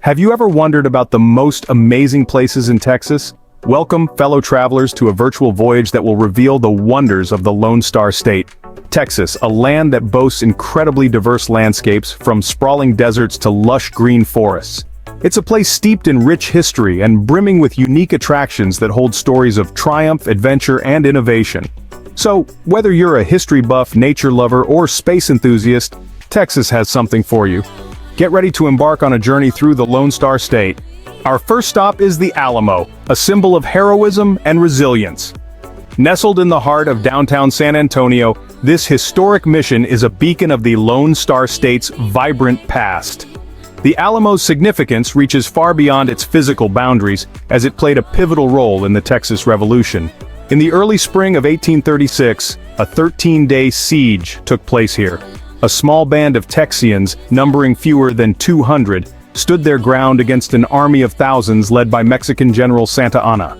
Have you ever wondered about the most amazing places in Texas? Welcome, fellow travelers, to a virtual voyage that will reveal the wonders of the Lone Star State. Texas, a land that boasts incredibly diverse landscapes, from sprawling deserts to lush green forests. It's a place steeped in rich history and brimming with unique attractions that hold stories of triumph, adventure, and innovation. So, whether you're a history buff, nature lover, or space enthusiast, Texas has something for you. Get ready to embark on a journey through the Lone Star State. Our first stop is the Alamo, a symbol of heroism and resilience. Nestled in the heart of downtown San Antonio, this historic mission is a beacon of the Lone Star State's vibrant past. The Alamo's significance reaches far beyond its physical boundaries, as it played a pivotal role in the Texas Revolution. In the early spring of 1836, a 13-day siege took place here. A small band of Texians, numbering fewer than 200, stood their ground against an army of thousands led by Mexican General Santa Anna.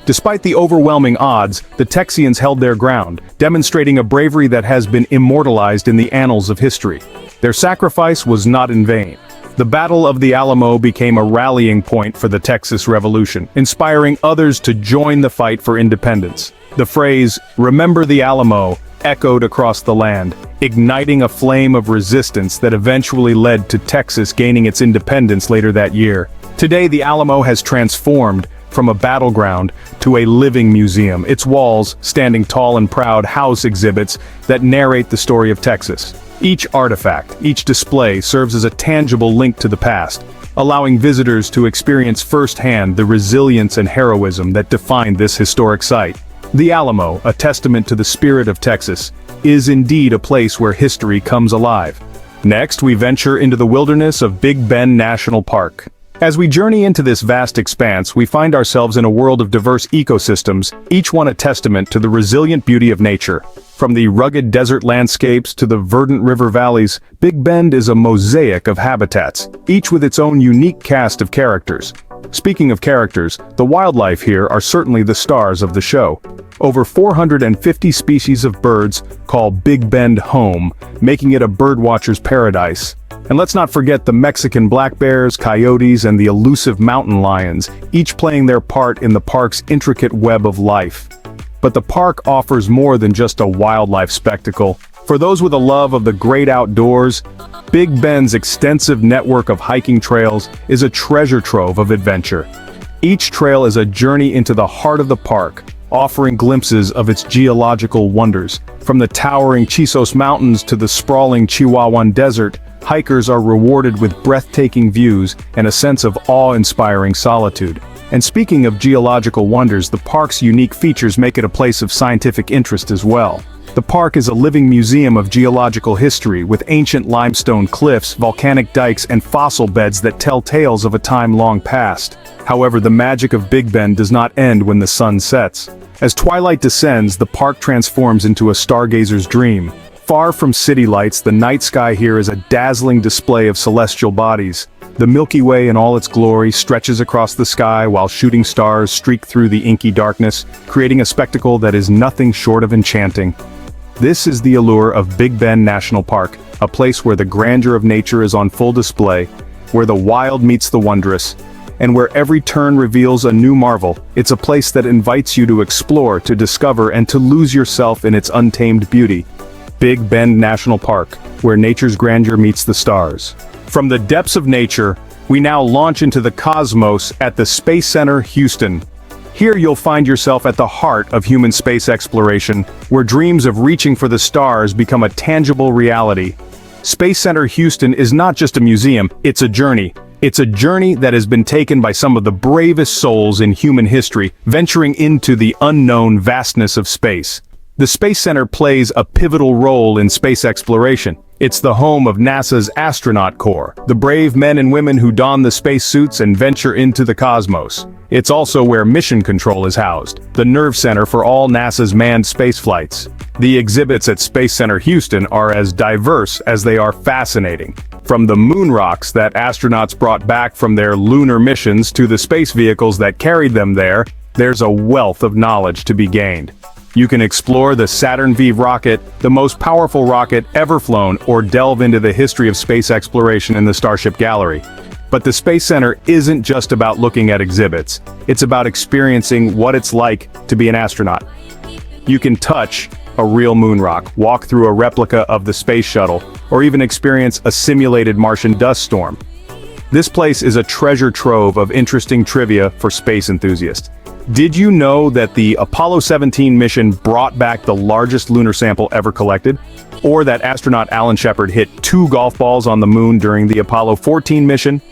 Despite the overwhelming odds, the Texians held their ground, demonstrating a bravery that has been immortalized in the annals of history. Their sacrifice was not in vain. The Battle of the Alamo became a rallying point for the Texas Revolution, inspiring others to join the fight for independence. The phrase, "Remember the Alamo," echoed across the land, igniting a flame of resistance that eventually led to Texas gaining its independence later that year. Today, the Alamo has transformed from a battleground to a living museum. Its walls, standing tall and proud, house exhibits that narrate the story of Texas. Each artifact, each display serves as a tangible link to the past, allowing visitors to experience firsthand the resilience and heroism that define this historic site. The Alamo, a testament to the spirit of Texas, is indeed a place where history comes alive. Next, we venture into the wilderness of Big Bend National Park. As we journey into this vast expanse, we find ourselves in a world of diverse ecosystems, each one a testament to the resilient beauty of nature. From the rugged desert landscapes to the verdant river valleys, Big Bend is a mosaic of habitats, each with its own unique cast of characters. Speaking of characters, the wildlife here are certainly the stars of the show. Over 450 species of birds call Big Bend home, making it a birdwatcher's paradise. And let's not forget the Mexican black bears, coyotes, and the elusive mountain lions, each playing their part in the park's intricate web of life. But the park offers more than just a wildlife spectacle. For those with a love of the great outdoors, Big Bend's extensive network of hiking trails is a treasure trove of adventure. Each trail is a journey into the heart of the park, offering glimpses of its geological wonders. From the towering Chisos Mountains to the sprawling Chihuahuan Desert, hikers are rewarded with breathtaking views and a sense of awe-inspiring solitude. And speaking of geological wonders, the park's unique features make it a place of scientific interest as well. The park is a living museum of geological history, with ancient limestone cliffs, volcanic dikes, and fossil beds that tell tales of a time long past. However, the magic of Big Bend does not end when the sun sets. As twilight descends, the park transforms into a stargazer's dream. Far from city lights, the night sky here is a dazzling display of celestial bodies. The Milky Way in all its glory stretches across the sky while shooting stars streak through the inky darkness, creating a spectacle that is nothing short of enchanting. This is the allure of Big Bend National Park, a place where the grandeur of nature is on full display, where the wild meets the wondrous, and where every turn reveals a new marvel. It's a place that invites you to explore, to discover, and to lose yourself in its untamed beauty. Big Bend National Park, where nature's grandeur meets the stars. From the depths of nature, we now launch into the cosmos at the Space Center, Houston. Here you'll find yourself at the heart of human space exploration, where dreams of reaching for the stars become a tangible reality. Space Center Houston is not just a museum, it's a journey. It's a journey that has been taken by some of the bravest souls in human history, venturing into the unknown vastness of space. The Space Center plays a pivotal role in space exploration. It's the home of NASA's Astronaut Corps, the brave men and women who don the spacesuits and venture into the cosmos. It's also where Mission Control is housed, the nerve center for all NASA's manned space flights. The exhibits at Space Center Houston are as diverse as they are fascinating. From the moon rocks that astronauts brought back from their lunar missions to the space vehicles that carried them there, there's a wealth of knowledge to be gained. You can explore the Saturn V rocket, the most powerful rocket ever flown, or delve into the history of space exploration in the Starship Gallery. But the Space Center isn't just about looking at exhibits. It's about experiencing what it's like to be an astronaut. You can touch a real moon rock, walk through a replica of the space shuttle, or even experience a simulated Martian dust storm. This place is a treasure trove of interesting trivia for space enthusiasts. Did you know that the Apollo 17 mission brought back the largest lunar sample ever collected? Or that astronaut Alan Shepard hit 2 golf balls on the moon during the Apollo 14 mission?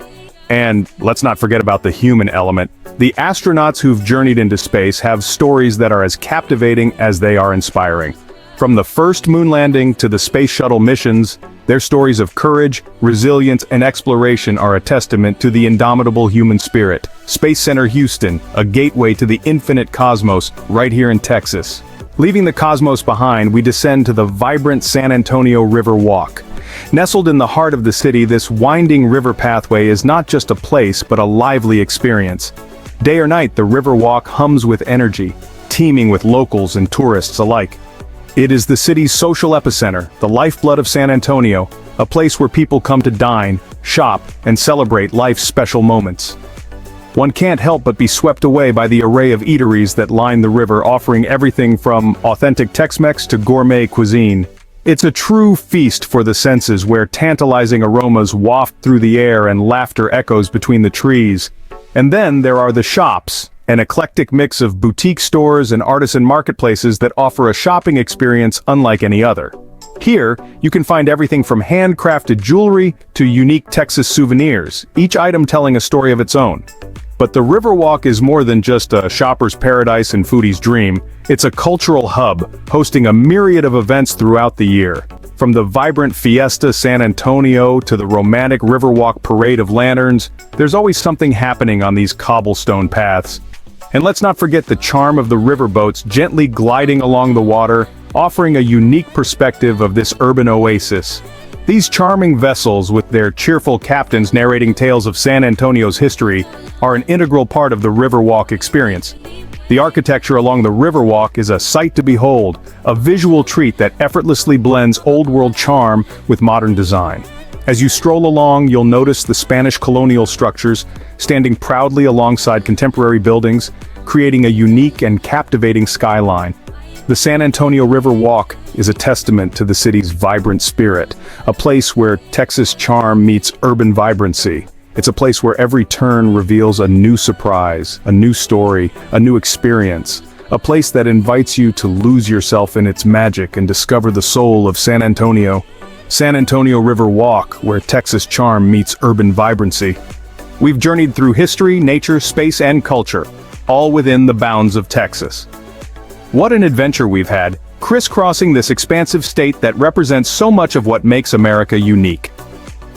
And let's not forget about the human element. The astronauts who've journeyed into space have stories that are as captivating as they are inspiring. From the first moon landing to the space shuttle missions, their stories of courage, resilience, and exploration are a testament to the indomitable human spirit. Space Center Houston, a gateway to the infinite cosmos, right here in Texas. Leaving the cosmos behind, we descend to the vibrant San Antonio River Walk. Nestled in the heart of the city, this winding river pathway is not just a place but a lively experience. Day or night, the river walk hums with energy, teeming with locals and tourists alike. It is the city's social epicenter, the lifeblood of San Antonio, a place where people come to dine, shop, and celebrate life's special moments. One can't help but be swept away by the array of eateries that line the river, offering everything from authentic Tex-Mex to gourmet cuisine. It's a true feast for the senses where tantalizing aromas waft through the air and laughter echoes between the trees. And then there are the shops, an eclectic mix of boutique stores and artisan marketplaces that offer a shopping experience unlike any other. Here, you can find everything from handcrafted jewelry to unique Texas souvenirs, each item telling a story of its own. But the Riverwalk is more than just a shopper's paradise and foodie's dream. It's a cultural hub, hosting a myriad of events throughout the year. From the vibrant Fiesta San Antonio to the romantic Riverwalk parade of lanterns, there's always something happening on these cobblestone paths. And let's not forget the charm of the riverboats gently gliding along the water, offering a unique perspective of this urban oasis. These charming vessels, with their cheerful captains narrating tales of San Antonio's history, are an integral part of the Riverwalk experience. The architecture along the Riverwalk is a sight to behold, a visual treat that effortlessly blends old-world charm with modern design. As you stroll along, you'll notice the Spanish colonial structures standing proudly alongside contemporary buildings, creating a unique and captivating skyline. The San Antonio River Walk is a testament to the city's vibrant spirit, a place where Texas charm meets urban vibrancy. It's a place where every turn reveals a new surprise, a new story, a new experience. A place that invites you to lose yourself in its magic and discover the soul of San Antonio. San Antonio River Walk, where Texas charm meets urban vibrancy. We've journeyed through history, nature, space, and culture, all within the bounds of Texas. What an adventure we've had, crisscrossing this expansive state that represents so much of what makes America unique.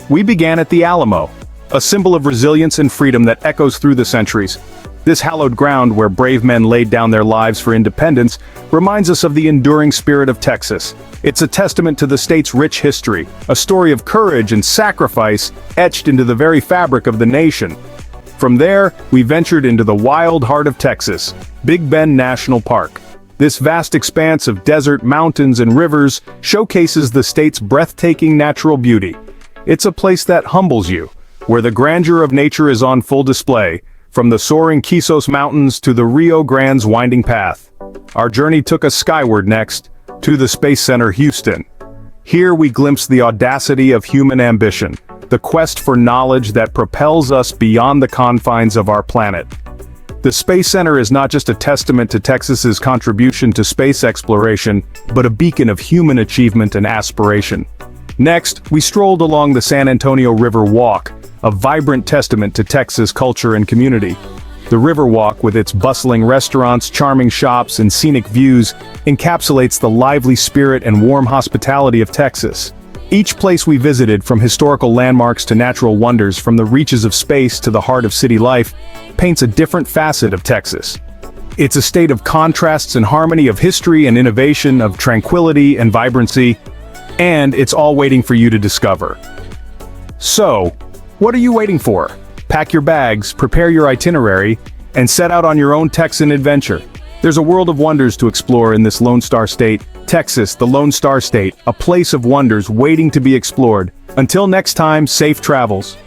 We began at the Alamo, a symbol of resilience and freedom that echoes through the centuries. This hallowed ground where brave men laid down their lives for independence reminds us of the enduring spirit of Texas. It's a testament to the state's rich history, a story of courage and sacrifice etched into the very fabric of the nation. From there, we ventured into the wild heart of Texas, Big Bend National Park. This vast expanse of desert, mountains, and rivers showcases the state's breathtaking natural beauty. It's a place that humbles you, where the grandeur of nature is on full display, from the soaring Quizos Mountains to the Rio Grande's winding path. Our journey took us skyward next, to the Space Center Houston. Here we glimpsed the audacity of human ambition, the quest for knowledge that propels us beyond the confines of our planet. The Space Center is not just a testament to Texas's contribution to space exploration, but a beacon of human achievement and aspiration. Next, we strolled along the San Antonio River Walk, a vibrant testament to Texas culture and community. The Riverwalk, with its bustling restaurants, charming shops, and scenic views, encapsulates the lively spirit and warm hospitality of Texas. Each place we visited, from historical landmarks to natural wonders, from the reaches of space to the heart of city life, paints a different facet of Texas. It's a state of contrasts and harmony, of history and innovation, of tranquility and vibrancy, and it's all waiting for you to discover. So, what are you waiting for? Pack your bags, prepare your itinerary, and set out on your own Texan adventure. There's a world of wonders to explore in this Lone Star State. Texas, the Lone Star State, a place of wonders waiting to be explored. Until next time, safe travels.